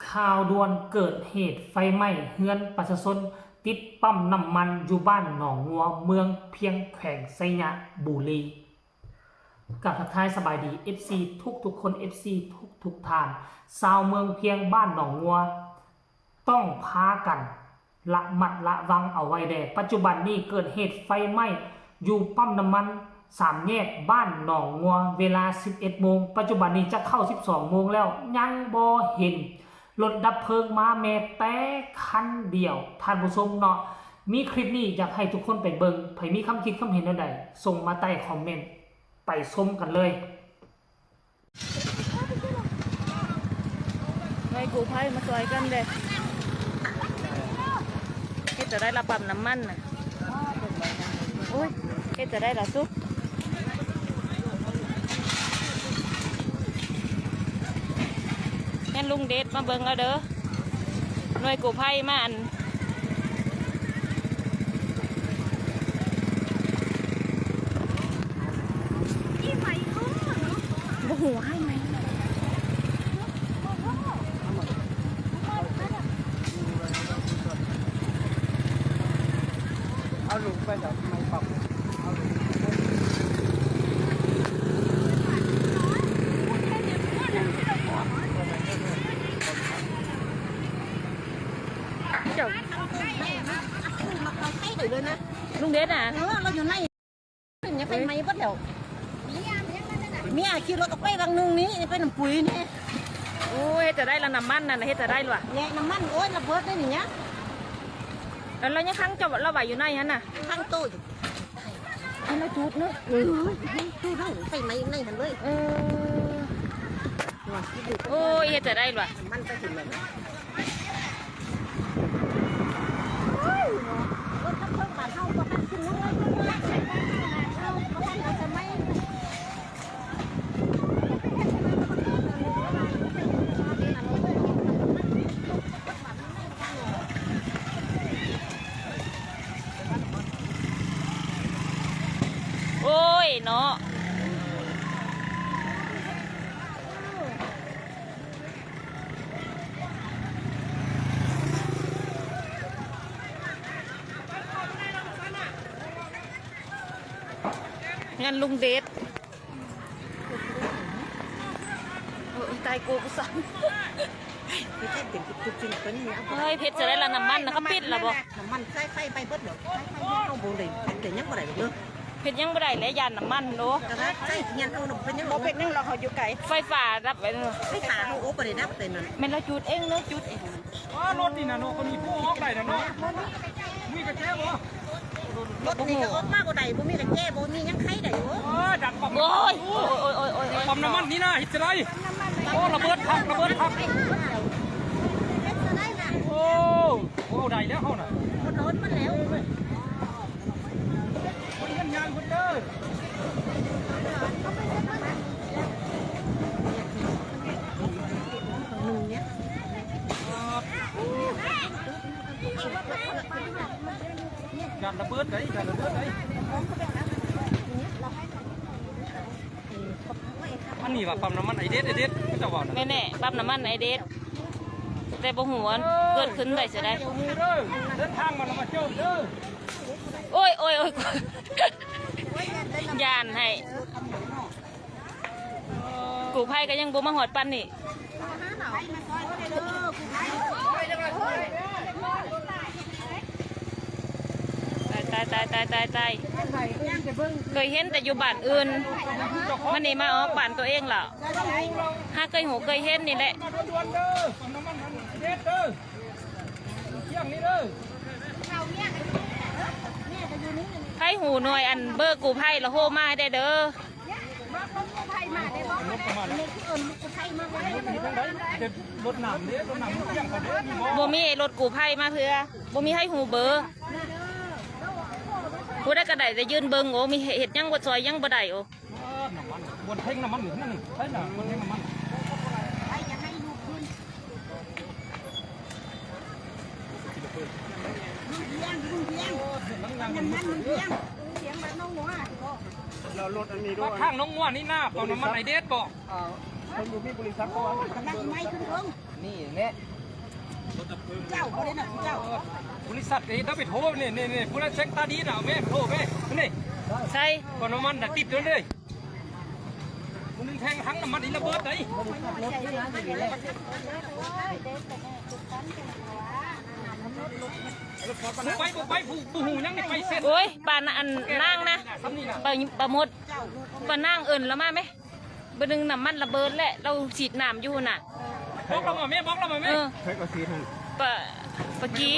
ข่าวด่วนเกิดเหตุไฟไหม้เฮือนประชาชนติดปั๊มน้ำมันอยู่บ้านหนองงัวเมืองเพียงแขวงไซยะบุรีกับทักทายสบายดี FC ทุกคน FC ทุกทานชาวเมืองเพียงบ้านหนองงัวต้องพากันละมัดละวังเอาไว้แด่ปัจจุบันนี้เกิดเหตุไฟไหม้อยู่ปั๊มน้ำมัน3 แยกบ้านหนองงัวเวลา 11 โมงปัจจุบันนี้จะเข้า 12 โมงแล้วยังบ่เห็นรถดับเพลิงมาแม้แต่คันเดียวท่านผู้ชมเนาะมีคลิปนี้อยากให้ทุกคนไปเบิ่งใครมีคำคิดคำเห็นใดส่งมาใต้คอมเมนต์ไปชมกันเลยหน่วยกู้ภัยมาช่วยกันเด้เฮ็ดจะได้ระปั๊มน้ำมันน่ะโอ้ยเฮ็ดจะได้ละซุปงั้นลุงเดชมาเบิ่งเอาเด้อหน่วยกู้ภัยมาอันบ่ฮู้ให้ไหมเอาลุงไปเดี๋ยวไม่ปรับเอาลุงเจ้าลุงเดชน่ะเราอยู่ในเนี่ยไปไหมก็เดี๋ยวเมียขี่รถออกไปรังนึงนี้ไปน้ำปุ๋ยนี่ โอ้ยเฮ็ดจะได้ละน้ำมันน่ะเฮ็ดจะได้หรอ เนี่ยน้ำมันโอ้ยระเบิดได้หนิเนี่ย แล้วเรายังค้างเจ้าเราไหวอยู่ในนั้นน่ะ ข้างตู้ให้เราจุดเนอะตู้เราไปไหมในหันเลยโอ้ยเฮ็ดจะได้หรอ น้ำมันไปถึงเลยนะรถทับเพิ่มบาทเท่าก็ทับขึ้นเลยเราจะไม่โอ้ยเนาะงั้นลุงเดชโอ้ยตายกูสั่ง ไม่ใช่เป็นจุดจริงตัวนี้นะ เฮ้ยเพชรจะได้ละน้ำมันนะเขาปิดแล้วบ่ น้ำมันใส่ไฟไปเบิดเดี๋ยวไฟเอาโบเลยแต่ยังบ่ได้เลย เพชรยังไม่ได้เลยยานน้ำมันเนาะ แต่ถ้าใส่เงี้ยเอาหนุ่มเป็นยัง บ่เป็นยังเราเขาอยู่ไกลไฟฟ้ารับไปเนาะ ไม่ขาเขาโอ้บ่ได้นับเป็นนั่น แม่นเราจุดเองเนาะจุดเอง รถนี่นะเนาะก็มีผู้ออกได้นะเนาะมีกระแจบ่ รถนี่ก็ออกมากกว่าใดบ่มีแต่แก้บ่มียังไข่ได้อยู่ ดักปั๊ม โอ้ยโอ้ยโอ้ยโอ้ย ปั๊มน้ำมันนี่นะฮิตจะไรโอ้ระเบิดพักระเบิดพักโอ้โอ้ได้แล้วเขาน่ะ คนรถมันแล้ว คนเงินยางคนเด้อการระเบิดเลยการระเบิดเลยอันนี้ว่าปั๊มน้ำมันไอเด็ดก็จะว่า แม่แน่ปั๊มน้ำมันไอเดสแต่บ่หัวเกิดขึ้นได้เสียได้ เดินทางมาเที่ยวเด้อ โอ้ยโอ้ยโอ้ยยานให้กูภัยก็ยังบ่มาหอดปันนี่ตายเคยเห็นแต่อยู่บ้านอื่นมันนี่มาออกบ้านตัวเองเหรอถ้าเคยหูเคยเห็นนี่แหละ มาด่วนเด้อปั๊มน้ำมันเด็ดเด้อเที่ยงนี้เด้อ ไผ่หูหน่วยอันเบอร์กูไผ่ละโหมาได้เด้อ รถหนำเนี่ยรถหนำเที่ยงเขาเด้อมีบ่ บ่มีรถกูไผ่มาเพื่อบ่มีให้หูเบอร์ผู้ได้กระไดจะยืนเบิ่งโอ้มีเห็ดยังบ่ซอยยังบ่ได้โอ้ น้ำมันบนเพ่งน้ำมันหรือนั่นนี่ใช่น่ะบนเพ่งน้ำมันเรารถอันนี้ด้วยข้างน้องง่วนนี่หน้าปั๊มน้ำมันไอเด็ดบอกคนอยู่มีบริษัทก่อน นั่งไม่ขึ้นเพิ่ง น นี่แน่ เจ้าบ่ได้น่ะเจ้า บริษัทนี่ถ้าไปโทรนี่ผู้นั้นเช็คตาดีน่ะแม่โทรแม่นี่ ใช่ ก่อนน้ำมันติดเลยมึงแทงทั้งน้ำมันอีระเบิดไหนไปผู้หูยังไปเส้น โอ้ยปานอันนั่งนะปลาหมดปลานั่งเอิญแล้วมาไหมบดึงน้ำมันระเบิดแหละเราฉีดน้ำอยู่น่ะ บอกเรามาแม่บอกเรามาแม่ เคยก็ซีทั้งปะกี้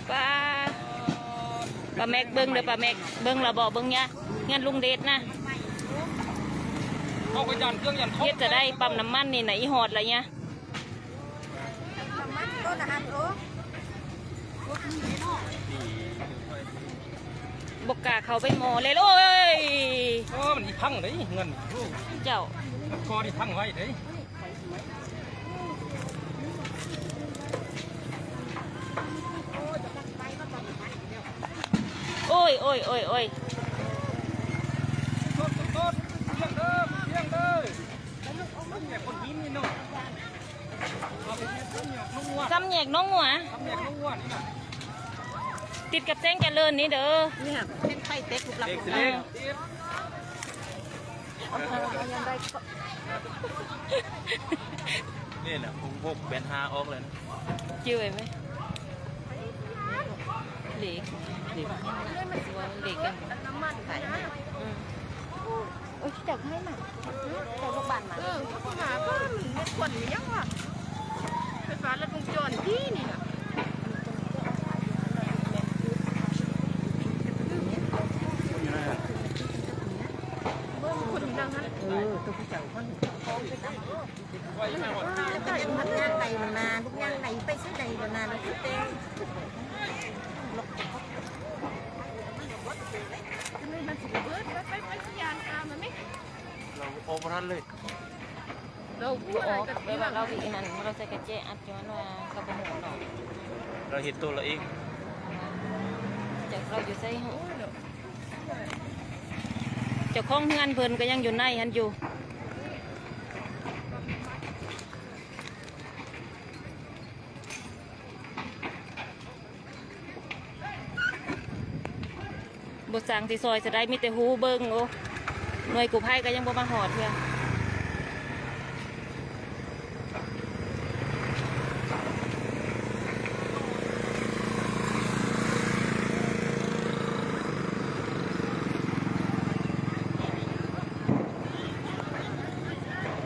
ปลาแม็กเบิ้งเลยปลาแม็กเบิ้งเราบอกเบิ้งเนี่ยงั้นลุงเดชนะ เอาไปยันเครื่องยัน เฮ็ดจะได้ปั๊มน้ำมันนี่ไหนอีหอดอะไรเนี่ยบกกาเขาไปหมอเลยโอ้ย มันอีพังเลยเงิน เจ้า คอที่พังไว้เลย โอ้ยโอ้ยโอ้ยโอ้ย ต้นเลี้ยงเด้อเลี้ยงเด้อเนี่ยคนยิ้มนี่เนาะเอาไปเลี้ยงน้องวัว ซ้ำแยกน้องหัว ทำเลี้ยงน้องวัวนี่นะ ติดกับแจ้งเจริญนี่เด้อ เนี่ยเส้นไข่เต็กรูปลักษ เด็ก ณ์ สิเลี้ยง นี่นะผมพกเป็นฮาออกเลยนะ จื้อไหมเหล็กเหล็กเหล็กกัน น้ำมันไข่โอ้ยจับให้มาจับลูกบานมา เขามาก็เม็ดขวดนี่ยังวะไฟฟ้าลัดวงจรที่นี่นะคนอยู่ดังนั้น ตัวผู้เจ้าคน ไว้ไม่หมด ก็ยังทำงานใดมันนานงานไหนไปซื้อใดมันนานแล้วเต้มันสิเบิดไปสยานตามมันไหม เราโอเปอรันเลย เราพูด อ อะไร อก กัน เวลาเราอีนั่นเราใส่กระเจอัดจนว่ากระบอกหัวเนาะ เราเห็นตัวเราเอง จากเราอยู่ใส่หูเจ้าของงานเพิ่นก็ยังอยู่ในหันอยู่บทสั่งที่ซอยจะได้มีแต่หูเบิ้งโอ้หน่วยกู้ภัยก็ยังบ่มาหอดเพื่อ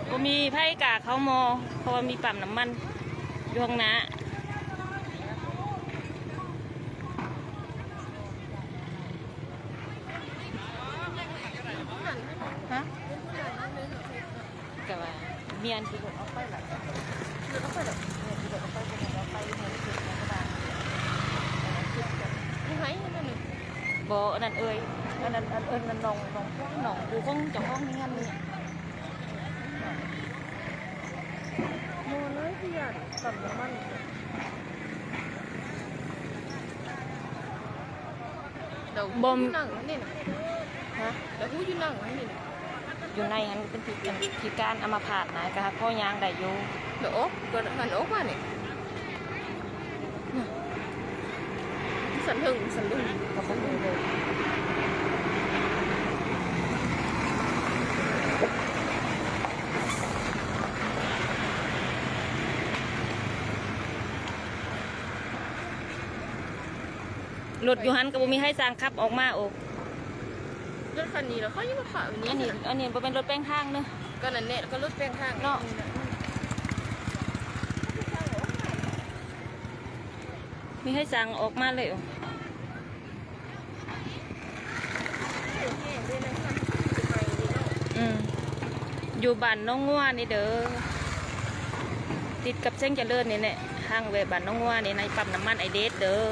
บ่มีไผ่กาเขามอเพราะว่ามีปั๊มน้ำมันอยู่ข้างหน้าฮะก็ว่าเมียนที่รถเอาไปล่ะรถเอาไปล่ะเนี่ยที่รถเอาไปเป็นเอาไปเนี่ยคือมันก็ได้ ยังไงนั่นน่ะ บ่อันนั้นเอ้ยอันนั้นอันเอิ้นมันหนองดูของเจ้าของงานนี่ โมเลยพี่อ่ะตัดน้ำมันเดี๋ยวหูอยู่นั่งนี่นะ ฮะ เดี๋ยวหูอยู่นั่งนี่นะ อยู่ในหันเป็นพิการอัมพาตนะก็พ่อยางได้อยู่ เดี๋ยวโอ๊กก็มันโอ๊กมาเนี่ยสันหึง ก็บ่รู้เลย รถอยู่หันก็บ่มีให้สร้างขับออกมาโอ้ รถคันนี้แล้วเขายังมาฝ่าวันนี้ อันนี้บ่เป็นรถแป้งทางเนอะ ก็นั่นแหละก็รถแปลงทาง เนาะมีให้สั่งออกมาเลยโอ้อยู่บ้านน้องงัวนี่เด้อติดกับเส้นเจริญนี่แหละห้างเวบ้านน้องงัวนี่ในปั๊มน้ำมันไอเดสเด้อ